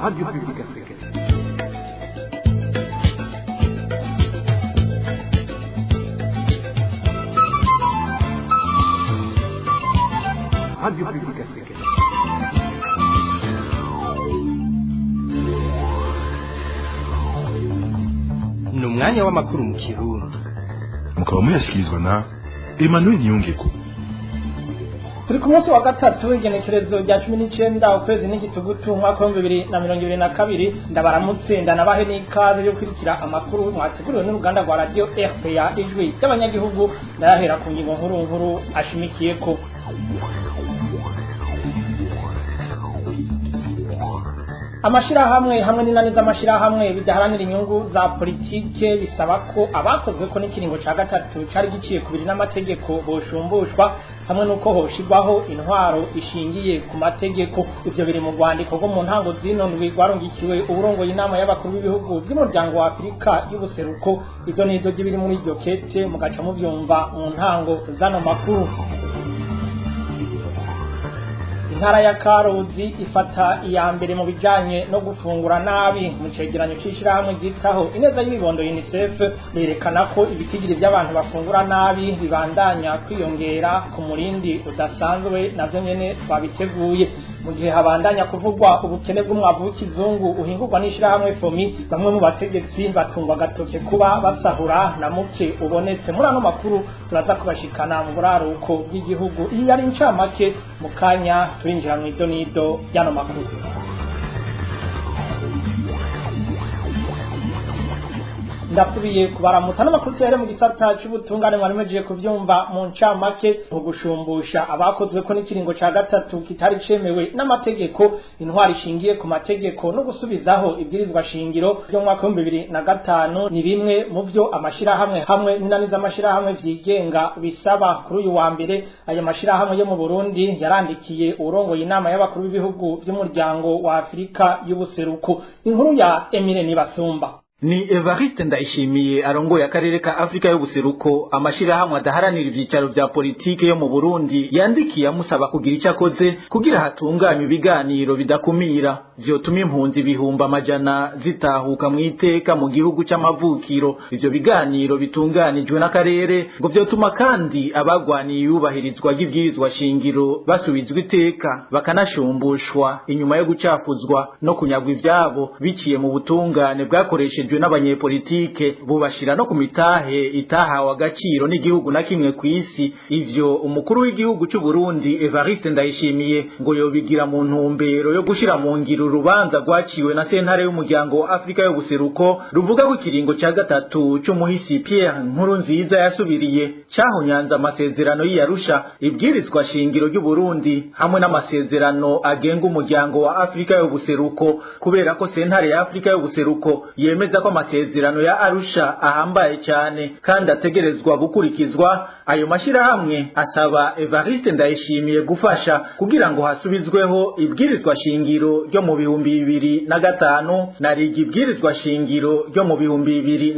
Radio Publique Africaine. Radio Publique Africaine. Ni umwanya w'amakuru mu Kirundi. Mukaba muyashyikirizwa na Emmanuel Nyongeko. Turi ku munsi wa gatatu igenekerezo rya 19 ukwezi n'igitugutu umwaka wa 2022 ndabaramutse ndanabahe n'ikaze yo kwirikira amakuru mwateguriwe n'uruganda rwa radio RPA ijwi y'abanyagihugu narahera ku ngingo nkuru ashimikiye ko hamwe n'inaniza amashirahamwe bidaharanira inyungu za politike bisaba ko abakozwe ko n'ikiringo ca gatatu cari giciye kubiri n'amategeko boshumbushwa hamwe nuko hoshirwaho intwaro ishingiye ku mategeko. Ivyo biri mu rwandiko rwo mu ntango zino ndwi rwarungikiwe uburongoye inama y'abakuru b'ibihugu by'umuryango wa Afrika y'ubuseruko. Ivyo nido biri muri iryo kete mugaca muvyumva mu ntango zano makuru. Intara ya Karuzi ifata iya mbere mu bijanye no gufungura nabi mu cegeranyo c'ishirahamwe gitaho ineza y'ibibondo UNICEF berekana ko ibitigiri by'abantu bafungura nabi bibandanya kwiyongera ku murindi udasanzwe navyo nyene twabiteguye mu gihe habandanya kuvugwa ubukene bw'umwavu w'ikizungu uhingurwa n'ishirahamwe FOMI. Bamwe mu bategetsi batungwa gatoke kuba basahura na muke ubonetse muri ano makuru turaza kubashikana mu buraruko bw'igihugu. Iyi yari incamake mu kanya turinjira mu idonido y'ano makuru. Ndasubiye kubaramutsa n'amakuru yare mu gisata cy'ubutungane mwaremeje kuvyumva mu ncamake ugushumbusha abakozwe ko n'ikiringo ca gatatu kitari cemewe n'amategeko, intwari ishingiye ku mategeko no gusubizaho ibwirizwa shingiro ryo mu mwaka wa 2005 ni bimwe mu vyo amashirahamwe hamwe n'inaniza amashirahamwe vyigenga bisaba. Kuri uyu wa mbere aya mashirahamwe yo mu Burundi yarandikiye urongoye inama y'abakuru b'ibihugu by'umuryango wa Afrika y'ubuseruko. Inkuru ya Emile Nibasumba. Ni Evariste Ndayishimiye arongoye akarere ka Afrika y'ubuseruko amashirahamwe adaharanira ivyicaro vya politike yo mu Burundi yandikiye amusaba kugira icakoze kugira hatunganywe ibiganiro bidakumira vyotuma impunzi bihumba amajana zitahuka mu iteka mu gihugu c'amavukiro. Ivyo biganiro bitunganijwe n'akarere ngo vyotuma kandi abagwaniye yubahirizwa ry'ibwirizwa shingiro basubizwa iteka bakanashumbushwa inyuma yo gucafuzwa no kunyagwa ivyabo biciye mu butungane bwakoresheje n'abanyepolitike bubashira no ku mitahe itahawe agaciro n'igihugu na kimwe kw'isi. Ivyo umukuru w'igihugu c'u Burundi Evariste Ndayishimiye ngo yobigira mu ntumbero yo gushira mu ngiro urubanza rwaciwe na sentare y'umuryango wa Afrika y'ubuseruko ruvuga ko ikiringo ca gatatu c'umuhisi Pierre Nkurunziza yasubiriye cahonyanza amasezerano y'Arusha, ibwirizwa shingiro ry'u Burundi hamwe n'amasezerano agenga umuryango wa Afrika y'ubuseruko, kubera ko sentare ya Afrika y'ubuseruko yemeza ko amasezerano ya Arusha ahambaye cyane kandi ategerezwa gukurikizwa. Ayo mashirahamwe asaba Evariste Ndayishimiye gufasha kugira ngo hasubizweho ibwirizwa shingiro ryo mu 2005 na rigibwirizwa shingiro ryo mu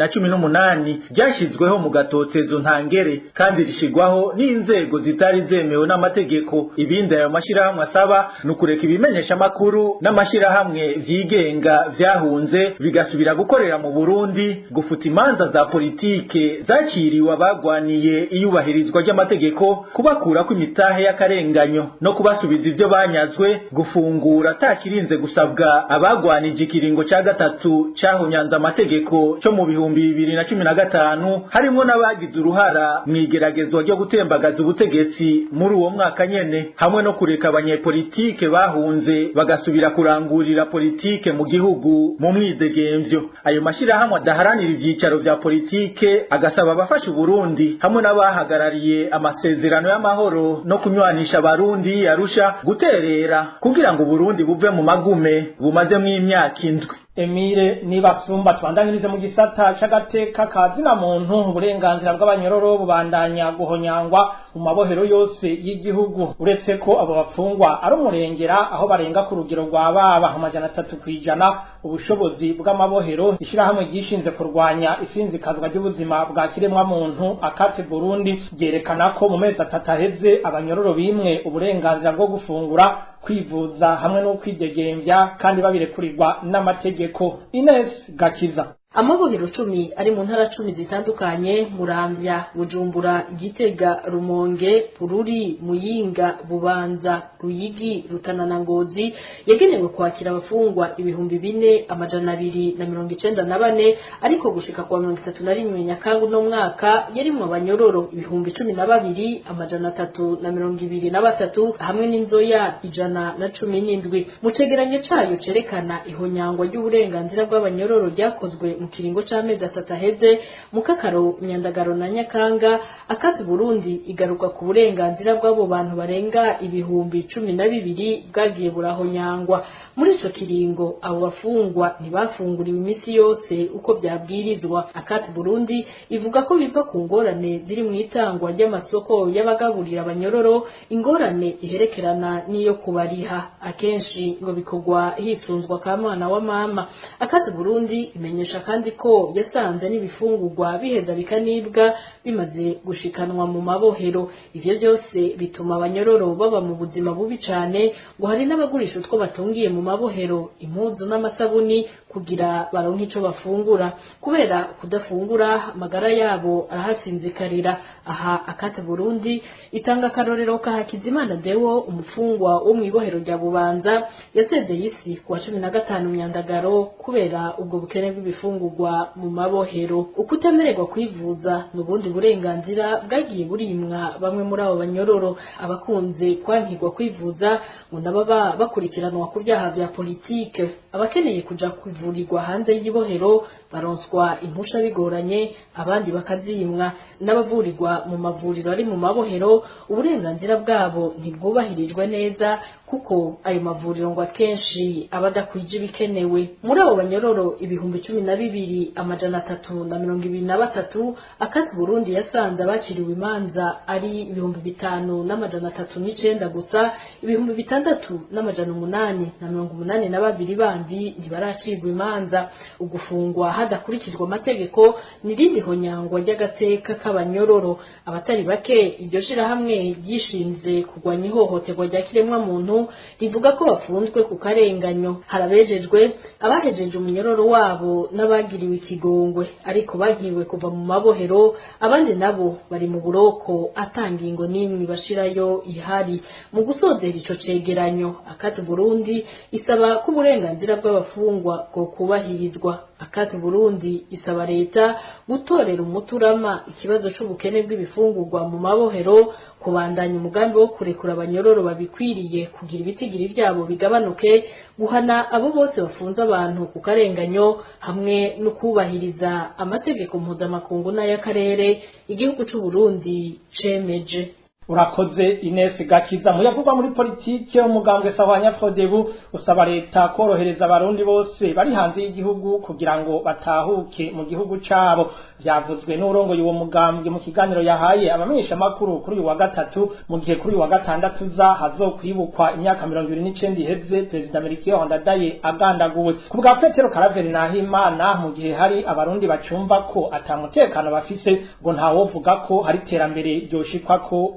2018 ryashizweho mu gatotezo ntangere kandi rishigwaho n'inzego zitari zemewe n'amategeko. Ibindi ayo mashirahamwe asaba nukureka ibimenyesha makuru n'amashirahamwe vyigenga vyahunze bigasubira gukorera mu Burundi, gufuta imanza za politike zaciriwe abagwaniye iyubahirizwa ry'amategeko, kubakura ko imitahe y'akarenganyo no kubasubiza ivyo banyazwe, gufungura atakirinze gusabwa abagwanije ikiringo ca gatatu cahonyanza amategeko cyo mu 2015 harimo n'abagize uruhara mwigeragezwa ryo gutembagaza ubutegetsi muri uwo mwaka nyene, hamwe no kureka abanyepolitike bahunze bagasubira kurangurira politike mu gihugu mu mwidegemvyo. Ayo mashirahamwe adaharanira ivyicaro vya politike agasaba abafasha Burundi hamwe n'abahagarariye amasezerano y'amahoro no kunywanisha abarundi Arusha guterera kugira ngo Burundi buve mu magume bumaze mu imyaka indwi. Emile Nibasumba. Twandangirize mu gisata c'agateka kazina muntu. Uburenganzira bw'abanyororo bubandanya guhonyangwa mu mabohero yose y'igihugu, uretse ko abo bafungwa ari umurengera aho barenga ku rugero rwa baba 300%. Ubushobozi bw'amabohero ishirahamwe gishinze kurwanya isinzikazwa ry'ubuzima bwa kiremwa muntu Akate Burundi ryerekana ko mu mezi 3 aheze abanyororo bimwe uburenganzira bwo gufungura kwivuza hamwe no kwidegembya kandi babirekurirwa n'amategeko. Ines Gakiza. Amabohero 10 ari mu ntara 10 zitandukanye: Muramvya, Bujumbura, Gitega, Rumonge, Bururi, Muyinga, Bubanza, Ruyigi, Rutana na Ngozi yagenewe kwakira abafungwa 4294 ariko gushika kwa 31 Nyakanga no mwaka yarimwe abanyororo 12323 hamwe n'inzoya 117. Mu cegeranyo cayo cerekana ihonyangwa ry'uburenganzira bw'abanyororo ryakozwe mu kiringo c'amezi 3 aheze mu Kakaro, Nyandagaro na Nyakanga, akazi Burundi igaruka ku burenganzira bw'abo bantu barenga 12,000 bwagiye burahonyangwa. Muri ico kiringo abo bafungwa ntibafunguriwe imisi yose uko byabwirizwa. Akazi Burundi ivuga ko biva ku ngorane ziri mu itangwa ry'amasoko y'abagaburira abanyororo, ingorane iherekerana niyo kubariha, akenshi ngo bikorwa hisunzwa kamwana wa mama. Akazi Burundi imenyesha kandi ko yasanze n'ibifungurwa biheza bikanibwa bimaze gushikanwa mu mabohero. Ivyo byose bituma abanyororo baba mu buzima bubi cane, ngo hari n'abagurisha utwo batungiye mu mabohero, impuzu n'amasabuni kugira baronke ico bafungura. Kubera kudafungura amagara yabo arahasinzikarira. Aha Akazi Burundi itanga karorero ka Hakizimana Deo, umufungwa wo mu ibohero rya Bubanza yasezeye isi ku wa 15 Myandagaro kubera ubwo bukene bw'ibifungurwa mu mabohero. Ukutamererwa kwivuza n'ubundi burenganzira bwagiye burimwa bamwe muri abo banyororo. Abakunze kwankirwa kwivuza ngo ndababa bakurikiranwa ku byaha bya politike. Abakeneye kuja kuvurirwa hanze y'ibohero baronswa impusha bigoranye, abandi bakazimwa. N'abavurirwa mu mavuriro ari mu mabohero uburenganzira bwabo ntibwubahirijwe neza kuko ayo mavuriro ngo akenshi abadakwije bikenewe. Muri abo banyororo 12,323 Akazi Burundi yasanze abaciriwe imanza ari 5,309 gusa, 6,882 bandi ntibaracirwa imanza. Ugufungwa hadakurikijwe amategeko nirindi honyangwa ry'agateka k'abanyororo. Abatari bake iryo shirahamwe ryishinze kugwanya ihohoterwa rya kiremwa muntu rivuga ko bafunzwe ku karenganyo. Harabejejwe abahejeje umunyororo wabo n'abagiriwe ikigongwe ariko bagiwe kuva mu mabohero, abandi nabo bari mu buroko atangingo nimwe bashirayo ihari. Mu gusozera ico cegeranyo Akazi Burundi isaba ko uburenganzira bw'abafungwa bwo kubahirizwa. Akazi Burundi isaba leta gutorera umuturama ikibazo c'ubukene bw'ibifungurwa mu mabohero, kubandanya umugambi wo kurekura abanyororo babikwiriye kugira ibitigiri vyabo bigabanuke, guhana abo bose bafunze abantu ku karenganyo, hamwe no kubahiriza amategeko mpuzamakungu n'ay'akarere igihugu c'u Burundi cemeje. Urakoze Ines Gakiza. Muyavugwa muri politike umugambwe Sahwanya Frodebu usaba leta korohereza abarundi bose bari hanze y'igihugu kugira ngo batahuke mu gihugu cabo. Vyavuzwe n'urongo y'uwo mugambwe mu kiganiro yahaye abamenyesha makuru kuri uyu wa gatatu, mu gihe kuri uyu wa gatandatu za hazokwibukwa imyaka 29 iheze President Melchior Ndadaye agandaguwe. Ku bwa Petero Karaveri Nahimana, mu gihe hari abarundi bacumva ko atamutekano bafise ngo ntawovuga ko hari terambere ryoshikwa ko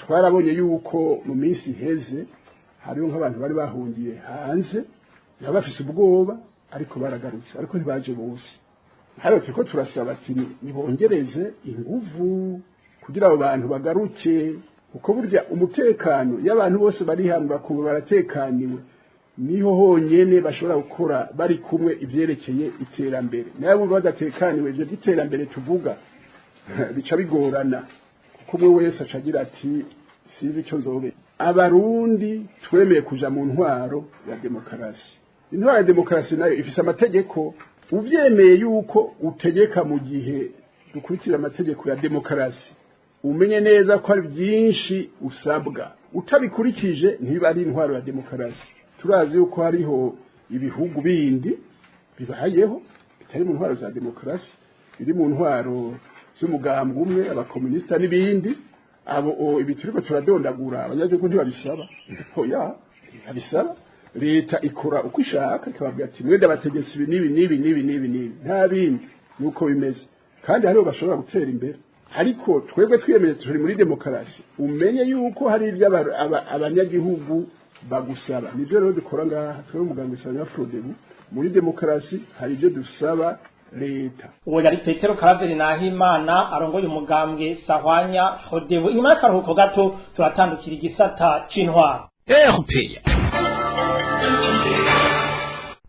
twarabonye yuko mu minsi iheze hariho nk'abantu bari bahungiye hanze bafise ubwoba ariko baragarutse, ariko ntibaje bose. Hariho turiko turasaba ati nibongereze inguvu kugira abo bantu bagaruke, kuko burya umutekano y'abantu bose bari hamwe bakumva baratekaniwe niho honyene bashobora gukora bari kumwe ivyerekeye iterambere. Nabo badatekaniwe ivyo iterambere tuvuga bica bigorana. Kumwe wese acagira ati sizi icyo nzobe. Abarundi twemeye kuja mu ntwaro ya demokarasi. Intwaro ya demokarasi nayo ifise amategeko. Uvyemeye yuko utegeka mu gihe dukurikira amategeko ya demokarasi, umenye neza ko ari byinshi usabwa. Utabikurikije ntiba ari intwaro ya demokarasi. Turazi yuko hariho ibihugu bindi bibayeho bitari mu ntwaro za demokarasi, biri mu ntwaro z'umugambwe umwe, abakomunista n'ibindi. Abo ibituriko turadondagura abanyagihugu ntibabisaba. Oya, babisaba. Leta ikora uko ishaka, ikababwira ati mwende abategetsi nibi nta bindi, nuko bimeze. Kandi hariho bashobora gutera imbere. Ariko twebwe twiyemeje turi muri demokarasi, umenye yuko hari ibyo abanyagihugu bagusaba nibyo rero dukora ngaha twebwe umuganga Sanya Frodebu muri demokarasi hari ibyo dusaba leta. Uwo yari Petero Karaveri Nahimana arongoye umugambwe Sahwanya Frodebu. Inyuma y'akaruhuko gato turatandukira igisata c'intwaro.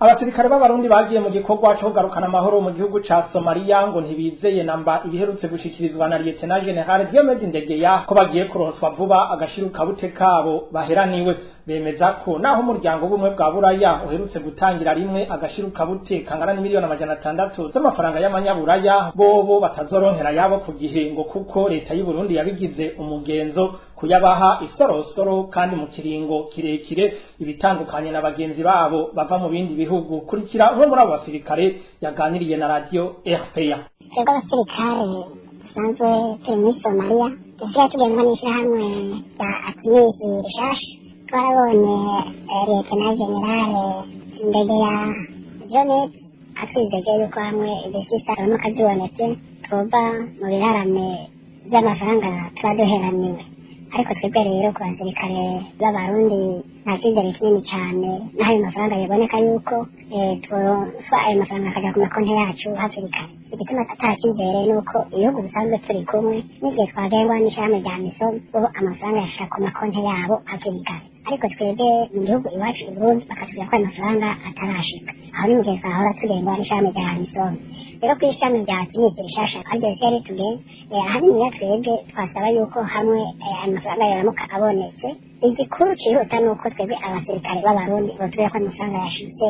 Abasirikare b'abarundi bagiye mu gikorwa cyo kugarukana amahoro mu gihugu ca Somalia ngo ntibizeye namba ibiherutse gushikirizwa na Lieutenant General Diomede Ndegeya ko bagiye kuronswa vuba agashiruka bute kabo baheraniwe. Bemeza ko naho umuryango w'ubumwe bwa Buraya uherutse gutangira rimwe agashiruka bute kangana n'imiliyoni 600 z'amafaranga y'amanyaburaya bobo batazoronkera yabo ku gihe ngo kuko leta y'u Burundi yabigize umugenzo kuyabaha isorosoro kandi mu kiringo kirekire ibitandukanye na bagenzi babo bava mu bindi bihugu. Kurikira umwe muri abo basirikare yaganiriye na radio RPA. Twebwe abasirikare dusanzwe turi muri Somalia dusigaye tugendwa n'ishyirahamwe rya Akunisi rishasha twarabonye Lieutenant General Ndegeya Jonet atwizeje yuko hamwe ibisisa ramuka zibonetse twova mu birarane by'amafaranga twaduheraniwe. Ariko twebwe rero ku basirikare b'abarundi nta cyizere kinini cyane n'ayo mafaranga yaboneka yuko turonswa ayo mafaranga akaja ku makonti yacu hakiri kare. Igituma ata cyizere nuko ibihugu bisanzwe turi kumwe n'igihe twagengwa n'ishyirahamwe rya MISOM bo amafaranga yashaka ku makonti yabo hakiri kare. Ariko twebwe mu gihugu iwacu i Burundi bakatubwira ko ayo mafaranga atarashika. Aho ni mu gihe twahora tugengwa n'ishyirahamwe rya MISOM. Rero ku ishyirahamwe rya Akunisi rishasha aryo ryari tugenge ahanini twebwe twasaba yuko hamwe amafaranga yaramuka abonetse igikuru cyihuta nuko twebwe abasirikare b'abarundi batubwira ko amafaranga yashitse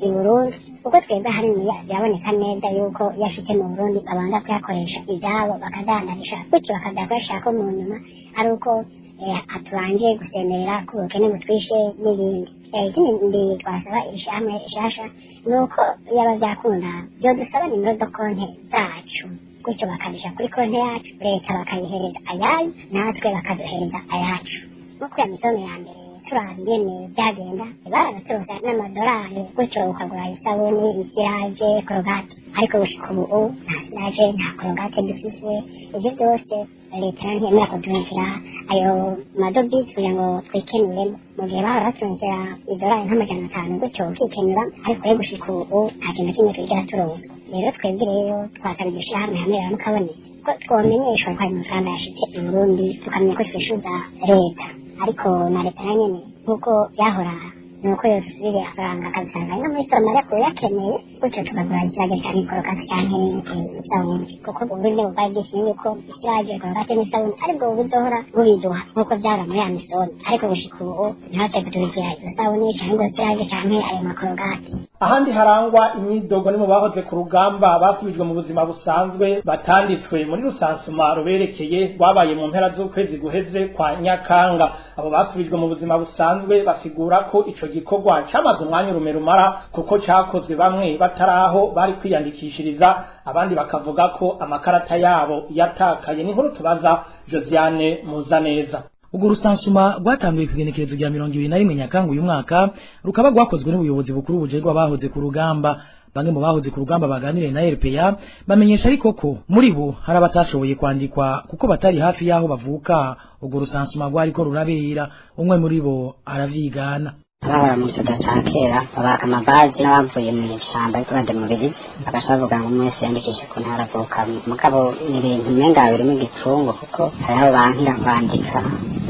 i Burundi kuko twebwe ahanini byaboneka neza yuko yashitse mu Burundi babanza kuyakoresha ibyabo bakadandarisha gutyo bakadakoresha ko mu nyuma ari uko atubanje gusemerera ku bukene butwishe n'ibindi. Ikindi twasaba ishyirahamwe rishasha nuko yaba byakunda byo dusaba nimero do konti zacu gutyo bakadisha kuri konti yacu leta bakayihereza ayayo natwe bakaduhereza ayacu. Nuko ya MISOM ya mbere turazi nyene byagenda baragacuruza n'amadolari gutyo ukagura isabuni isiraje korogate ariko gushika ubu nta siraje nta korogate dufise. Ibyo byose leta ntiyemera kuduhindura ayo madobisi kugira ngo twikenuremo mu gihe bahora batungira idolari nk'amajana 5 gutyo ukikenura ariko rero gushika ubu nta kintu kimwe twigera turonsa. Rero twebwe rero twasaba ishyirahamwe hamwe ramukabone ko twomenyeshwa ko ayo mafaranga yashitse i Burundi tukamenya ko twishyuza leta ariko na leta nyene nkuko byahora nuko yosubire akaranga akabisanga no muri Somalia ko yakeneye gutyo tukagura ikirage cyane korokati cyane isabuni kuko ubundi bubaye bwishimiye ko ikirage korokati n'isabuni aribwo buzohora bubiduha nkuko byara muri ya MISOM ariko gushika ubu ntihate kuturikira isabuni cyangwa ikirage cyane ayo makorokati. Ahandi harangwa imyidogo ni mu bahoze ku rugamba basubijwe mu buzima busanzwe batanditswe muri rusansuma ruberekeye rwabaye mu mpera z'ukwezi guheze kwa Nyakanga. Abo basubijwe mu buzima busanzwe basigura ko ico gikorwa camaze umwanya urumerumara kuko cakozwe bamwe bataraho bari kwiyandikishiriza abandi bakavuga ko amakarata yabo yatakaye. Ni nkuru tubaza Josiane Muzaneza. Ugo rusansuma rwatambiwe kugenekerezo rya 21 Nyakanga uyu mwaka rukaba rwakozwe n'ubuyobozi bukuru bujerwa bahoze ku rugamba. Bamwe mu bahoze ku rugamba baganire na RPA bamenyesha ariko ko muri bo hari abatashoboye kwandikwa kuko batari hafi yaho bavuka ugo rusansuma rwariko rurabera. Umwe muri bo aravyigana. Abahora mu gisata ca kera babaka amabaji n'abavuye mu ishamba ariko bade mu birizi bagashavuga ngo mwese yandikishe ku ntara avuka mugabo ibintu menga biri mu gipfungo kuko hariho bankira kwandika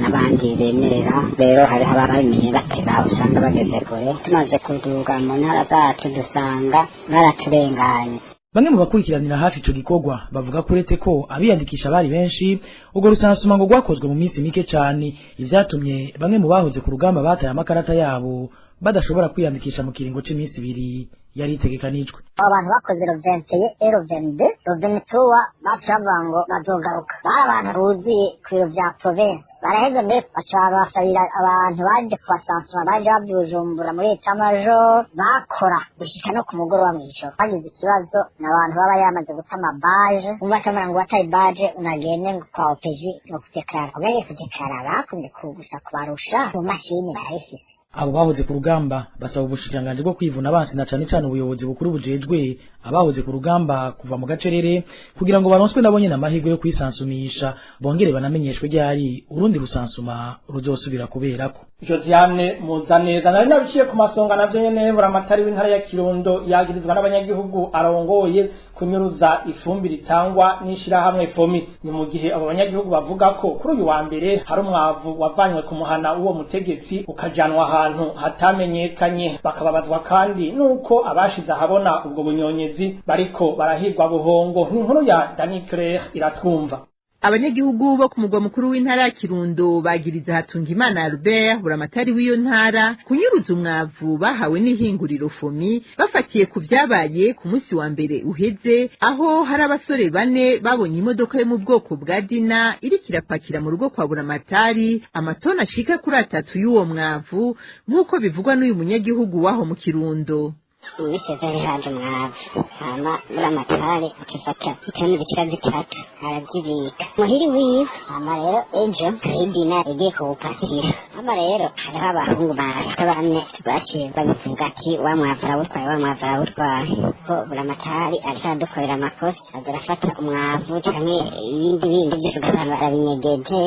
n'abandi bemerera rero hariho ababimenye batera usanga bageze kure tumaze kuduga mu ntara zacu dusanga baraturenganye. Bamwe mu bakurikiranira hafi ico gikorwa bavuga ko uretse ko abiyandikisha bari benshi ubwo rusansuma ngo rwakozwe mu minsi mike cyane ivyatumye bamwe mu bahoze ku rugamba bataye amakarata yabo badashobora kwiyandikisha mu kiringo c'iminsi 2 yari itegekanijwe. Abantu bakoze roventeye erovende roventuwa bacavuga ngo bazogaruka bari abantu ruzuye ku biro vya province baraheze mbere bacara basabira abantu baje kubasansura baje babyujumbura muri etamajor bakora gushika no ku mugoroba mw'ijoro bagize ikibazo n'abantu baba yamaze guta amabaje umva camara ngo wataye baje unagende ngo kwa OPG no kudekarara ugaye kudekarara bakunze kugusa kubarusha mu mashini barayifise abo bahoze ku rugamba basaba ubushikiranganje bwo kwivuna abansi na cane cane ubuyobozi bukuru bujejwe abahoze ku rugamba kuva mu gacerere kugira ngo baronswe nabo nyene amahirwe yo kwisansumisha bongere banamenyeshwe ryari urundi rusansuma ruzosubira kuberako. Josiane Muzaneza nari nabiciye ku masonga navyo nyene buramatari w'intara ya Kirundo yagirizwa n'abanyagihugu arongoye kunyuruza ifumbire ritangwa n'ishirahamwe FOMI. Ni mu gihe abo banyagihugu bavuga ko kuri uyu wa mbere hari umwavu wavanywe ku muhana w'uwo mutegetsi ukajanwa ahantu hatamenyekanye, bakababazwa kandi nuko abashize ahabona ubwo bunyonyezi bariko barahirwa buhongo. Ni inkuru ya Dani Claire iratwumva. Abanyagihugu bo ku mugwa mukuru w'intara ya Kirundo bagiriza Hatungimana Albert buramatari w'iyo ntara kunyuruza umwavu bahawe n'ihinguriro FOMI bafatiye ku vyabaye ku munsi wa mbere uheze, aho hari abasore bane babonye imodoka yo mu bwoko bwa Dina iriko irapakira mu rugo kwa buramatari amatona ashika kuri 3 y'uwo mwavu nk'uko bivugwa n'uyu munyagihugu waho mu Kirundo. Uwisezeri haje mwavu hama buramatari akifata itoni bitira bitatu arazibika muhiri wiwe. Hama rero ejo Dina yagiye kuwupakira. Hama rero hariho abahungu bashika bane bashiye babivuga ati wa mwavu arawutwaye ko buramatari ariko aradukorera amakosa azarafata umwavu canke ibindi byose ugasanga barabinyegeje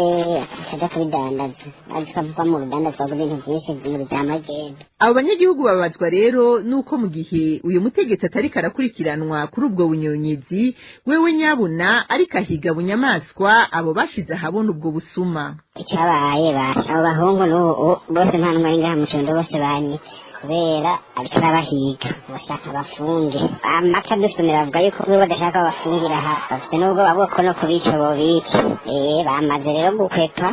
akaja kubidandaza azikavuga mu rudandaza rw'ibintu vyinshi muri za magendo. Abo banyagihugu babazwa rero nuko mu gihe uyu mutegetsi atari karakurikiranwa kuri ubwo bunyonyezi wewe nyabuna ariko ahiga bunyamaswa abo bashize ahabona ubwo busuma. Icyabaye basha abo bahungu bose nta numwe ari ngaha mu Kirundo bose banyitse kubera ariko arabahiga bashaka bafunge. Amaca dusumira avuga yuko we badashaka bafungira aha bafite n'ubwo baboko no kubica bobica bamaze rero gukwepa.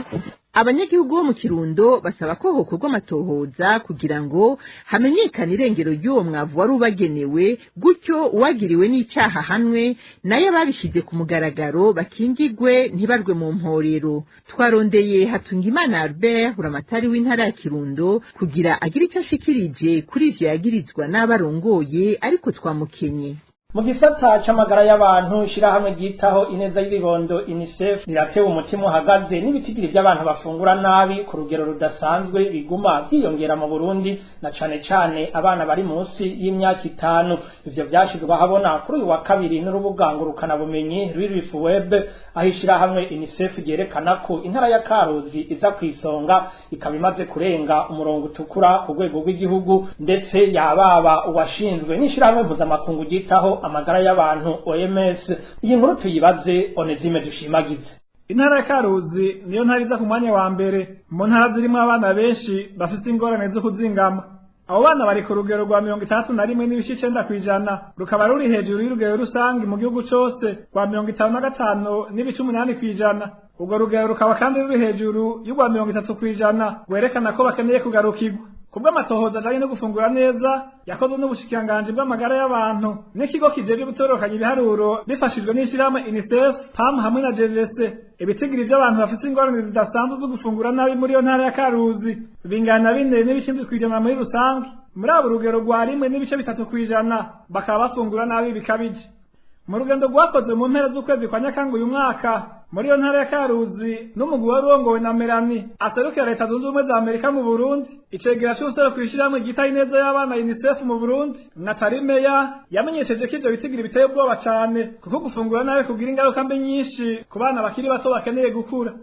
Abanyagihugu bo mu Kirundo basaba ko hokorwa amatohoza kugira ngo hamenyekane irengero ry'uwo mwavu wari ubagenewe, gutyo uwagiriwe n'icaha hanwe nayo babishize ku mugaragaro bakingigwe ntibarwe mu mporero. Twarondeye Hatungimana Albert buramatari w'intara ya Kirundo kugira agira icyo ashikirije kuri ivyo yagirizwa n'abarongoye ariko twamukenye. Mu gisata c'amagara y'abantu ishirahamwe ryitaho ineza y'ibibondo UNICEF riratewe umutima uhagaze n'ibitigiri by'abantu bafungura nabi ku rugero rudasanzwe biguma byiyongera mu Burundi na cane cane abana bari munsi y'imyaka 5. Ivyo byashizwe ahabona kuri uyu wa kabiri n'urubuga ngurukana bumenyi Relief Web aho ishirahamwe UNICEF ryerekana ko intara ya Karuzi iza kwisonga ikaba imaze kurenga umurongo utukura ku rwego rw'igihugu, ndetse yababa uwashinzwe n'ishirahamwe mpuzamakungu ryitaho amagara y'abantu OMS. Iyi nkuru tuyibaze Onezime Dushimagize. Intara ya Karuzi niyo ntara iza ku mwanya wa mbere mu ntara zirimo abana benshi bafite ingorane zo kuzingama. Abo bana bari ku rugero rwa 61.9%, rukaba ruri hejuru y'urugero rusangi mu gihugu cose rwa 55.8%. Ubwo rugero rukaba kandi ruri hejuru y'urwa 30% werekana ko bakeneye kugarukirwa. Kubwa amatohoza ajanye no gufungura neza yakozwe n'ubushikiranganje bw'amagara y'abantu n'ikigo kijeje gutorokanya ibiharuro bifashijwe n'ishirahamwe UNICEF, PAM hamwe na JVC. Ibitigiri by'abantu bafite ingorane zidasanzwe zo gufungura nabi muri yo ntara ya Karuzi bingana 4.7% muri rusange. Muri abo rugero rwa 1.3% bakaba bafungura nabi bikabije. Mu rugendo rwakoze mu mpera z'ukwezi kwa Nyakanga uyu mwaka muri yo ntara ya Karuzi n'umugwi warongowe na Melanie aserukira Leta Zunze Ubumwe za Amerika mu Burundi, icegera cy'usero kwishirahamwe gitaye neza y'abana UNICEF mu Burundi Nathalie Meya yamenyesheje ko ivyo bitigiri biteye ubwoba cane kuko gufungura nawe kugira ingaruka mbi nyinshi ku bana bakiri bato bakeneye gukura.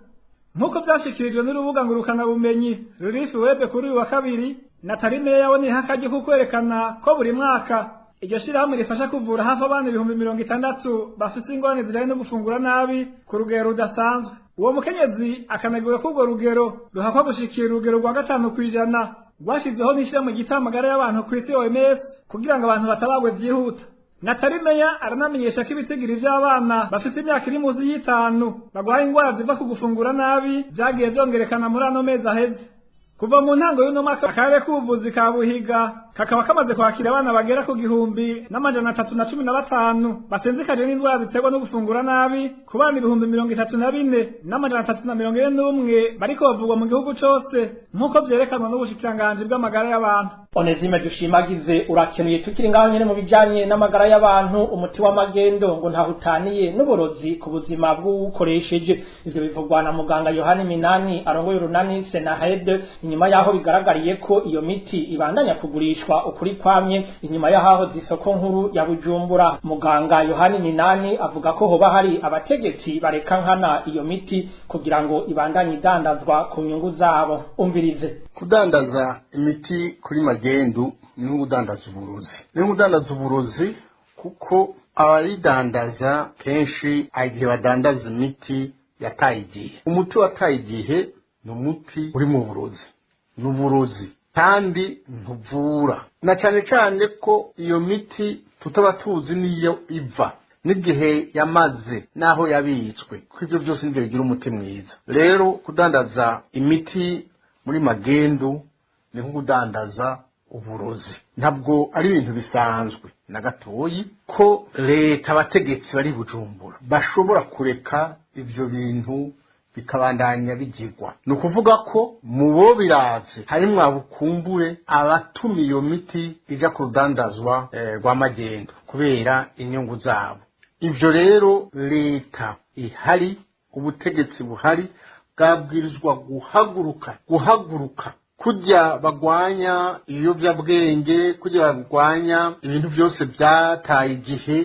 Nkuko byashikirijwe n'urubuga ngurukana bumenyi Relief Web kuri uyu wa kabiri, Nathalie Meya yaboneye akaje ko kwerekana ko buri mwaka iryo shirahamwe rifasha kuvura hafi abana 60,000 bafite ingorane zijanye no gufungura nabi ku rugero rudasanzwe. Uwo mukenyezi akanegura ko urwo rugero ruhakwa gushikira urugero rwa 5% rwashizweho n'ishirahamwe ryitaho amagara y'abantu ku isi OMS kugira ngo abantu batabagwe vyihuta. Nathalie Meya aranamenyesha ko ibitigiri by'abana bafite imyaka iri munsi y'5 bagwaye ingwara ziva ku gufungura nabi vyagiye vyongerekana muri ano mezi aheze. Kuva mu ntango y'uno mwaka akarere k'ubuvuzi ka Buhiga kakaba kamaze kwakira abana bagera ku 1,315 basenzekaje n'indwara ziterwa no gufungura nabi ku bana 34,341 bariko bavugwa mu gihugu cose nk'uko vyerekanwa n'ubushikiranganji bw'amagara y'abantu. Onezime dushimagize urakenuye tukiri ngaho nyene mu bijanye n'amagara y'abantu umuti w'amagendo ngo ntahutaniye n'uburozi ku buzima bw'ukoresheje. Ivyo bivugwa na muganga Yohani Minani arongoye urunani Senahed inyuma yaho bigaragariye ko iyo miti ibandanya kugurishwa ukuri kwamye inyuma yaho zisoko nkuru ya Bujumbura. Muganga Yohani Minani avuga ko hoba hari abategetsi bareka nkana iyo miti kugira ngo ibandanye idandazwa ku nyungu zabo. Umvirize. Kudandaza imiti kuri magendu ni udandaza uburozi. Ni udandaza uburozi kuko abaridandaza kenshi igihe badandaza imiti yataye igihe. Umuti wataye igihe ni umuti uri mu burozi. Ni uburozi kandi ntuvura. Na cyane cyane ko iyo miti tutaba tuzi niyo iva n'igihe yamaze naho yabitswe. Ko ibyo byose nibyo bigira umuti mwiza. Rero kudandaza imiti muri magendu ni nk'udandaza uburozi. Ntabwo ari ibintu bisanzwe na gatoyi ko leta abategetsi bari Bujumbura bashobora kureka ivyo bintu bikabandanya bigirwa. Ni ukuvuga ko mu bo biravye harimwo abukumbure abatuma iyo miti ija ku rudandazwa rwa magendu kubera inyungu zabo. Ivyo rero leta ihari, ubutegetsi buhari bwabwirizwa guhaguruka kujya bagwanya ibiyobyabwenge, kujya bagwanya ibintu byose byataye igihe,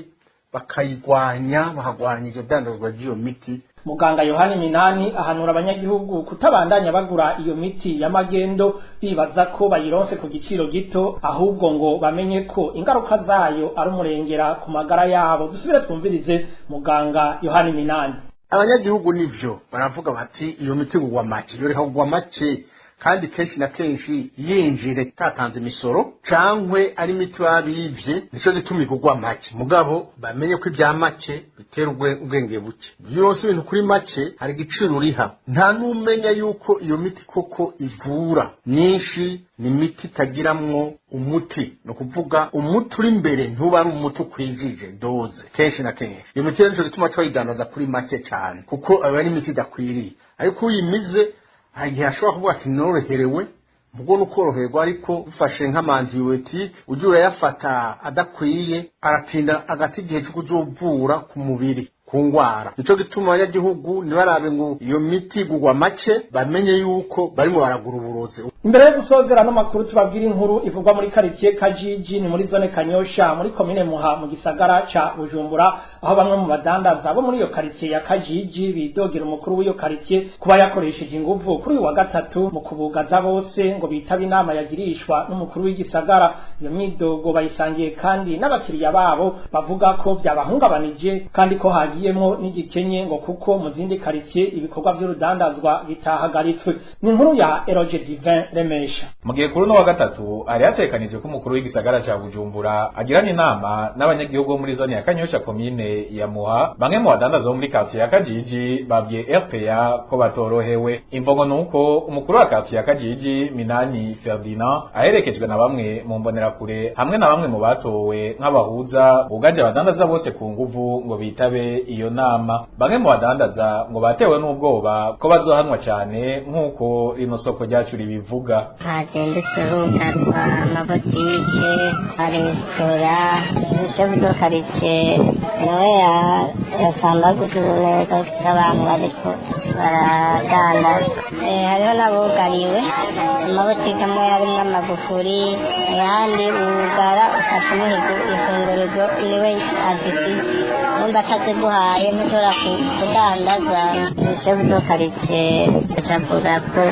bahagwanya iryo dandazwa ry'iyo miti. Muganga Yohani Minani ahanura abanyagihugu kutabandanya bagura iyo miti ya magendo bibaza ko bayironse ku giciro gito, ahubwo ngo bamenye ko ingaruka zayo ari umurengera ku magara yabo. Dusubire twumvirize muganga Yohani Minani. Abanyagihugu nivyo baravuga bati iyo miti kugwa make, yoreka kugwa make kandi kenshi na kenshi yinjire tatanze imisoro cankwe ari miti babivye nico gituma kugwa make. Mugabo bamenye ko ibya make biterwe ubwenge buke. Yose ibintu kuri make hari giciro uriha. Nta numenya yuko iyo miti koko ivura. Nyinshi ni miti tagiramwo umuti, no kuvuga umuti uri imbere ntuba ari umuti ukwijije doze kenshi na kenshi. Iyo miti nico gituma twayidandaza kuri make cyane kuko aba ari miti dakwiriye. Ariko uyimize igihe ashobora kuvuga ati noroherewe mugo nukoroherwa, ariko ufashe nk'amantibiyotike ujya urayafata adakwiye arapinda agati igihe cyo kuzovura ku mubiri ku ngwara. Nico gituma abanyagihugu nibarabe ngo iyo miti igugwa make bamenye yuko barimo baragura uburozi. Imbere yo gusozera no makuru tubabwira inkuru ivugwa muri quartier Kajiji ni muri zone Kanyosha muri commune Muha mu gisagara ca Bujumbura, aho bamwe mu badandaza bo muri iyo quartier ya Kajiji bidogera umukuru w'iyo quartier kuba yakoresheje inguvu kuri uyu wa gatatu mu kubugaza bose ngo bitaba inama yagirishwa n'umukuru w'igisagara. Iyo myidogo bayisangiye kandi n'abakiriya babo bavuga ko byabahungabanije kandi ko hagiyemo n'igikenye ngo kuko mu zindi quartier ibikorwa by'urudandazwa bitahagaritswe. Ni inkuru ya Eroge Divin Remesha. Mu gihe kuri no wa gatatu ari yatekanije ko umukuru w'igisagara ca Bujumbura agirana inama n'abanyagihugu muri zone ya Kanyosha commune ya Muha, bamwe mu badandaza muri quartier ya Kajiji babwiye RPA ko batorohewe. Imvugo nuko umukuru wa quartier ya Kajiji Minani Ferdinand aherekejwe na bamwe mu mbonera kure hamwe na bamwe mu batowe nk'abahuza bugaje abadandaza bose ku nguvu ngo bitabe iyo nama. Bamwe mu badandaza ngo batewe n'ubwoba ko bazohanwa cyane nk'uko rino soko ryacu ribivuga. Hazindutse hugazwa amabotike, amaresitora, ibishobodo karitsiye nawe yasambaza utuntu tw'abantu bariko baradandaza. Hariho n'abugariwe amabotike amwe arimwo amagufuri, ayandi ugara ufata ifunguro niwe azifise, numva ataziguhaye ntushobora kudandaza. Ibishobodo karitsiye acavuga ko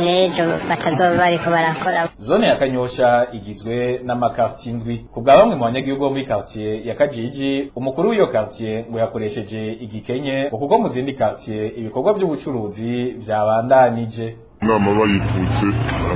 nejo batazoba bariko barakora. Zone ya Kanyosha igizwe n'amakartier indwi. Kubwa bamwe mu banyagihugu bo muri quartier ya Kajiji, umukuru w'iyo quartier ngo yakoresheje igikenye kuko mu zindi quartier ibikorwa by'ubucuruzi byabandanije. Nama bayitutse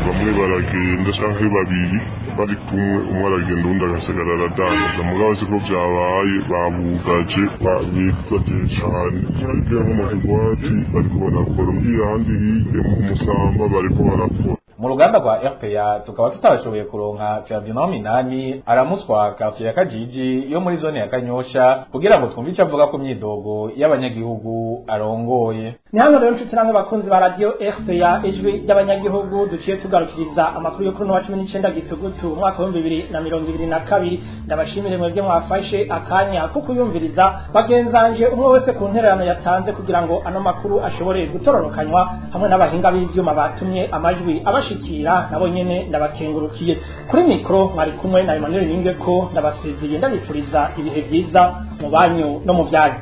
bamwe baragenda canke babiri bari kumwe, umwe aragenda undi agasigara aradandaza. Mugabo siko byabaye, babugaje babitsaje cane cyangwa mu kigwati bariko barakora, ahandi hirya mu Musamba bariko barakora. mu ruganda rwa RPA tukaba tutashoboye kuronka Ferdinand Minani aramuswa quartier ya Kajiji yo muri zone ya Kanyosha kugira ngo twumve icyo avuga ku myidogo y'abanyagihugu arongoye. Ni hano rero nshuti namwe bakunzi ba radio RPA ijwi ry'abanyagihugu duciye tugarukiriza amakuru yo kuri no wa 19 gitugutu umwaka wa 2022 ndabashimire mwebwe mwafashe akanya ko kuyumviriza bagenzanje umwe wese ku ntererano yatanze kugira ngo ano makuru ashobore gutororokanywa hamwe n'abahinga b'ivyuma batumye amajwi abashikira nabo nyene ndabakengurukiye kuri mikro mwari kumwe na Emmanuel Ningeko ndabasezeye ndabifuriza ibihe byiza mu banyu no mu byanyu.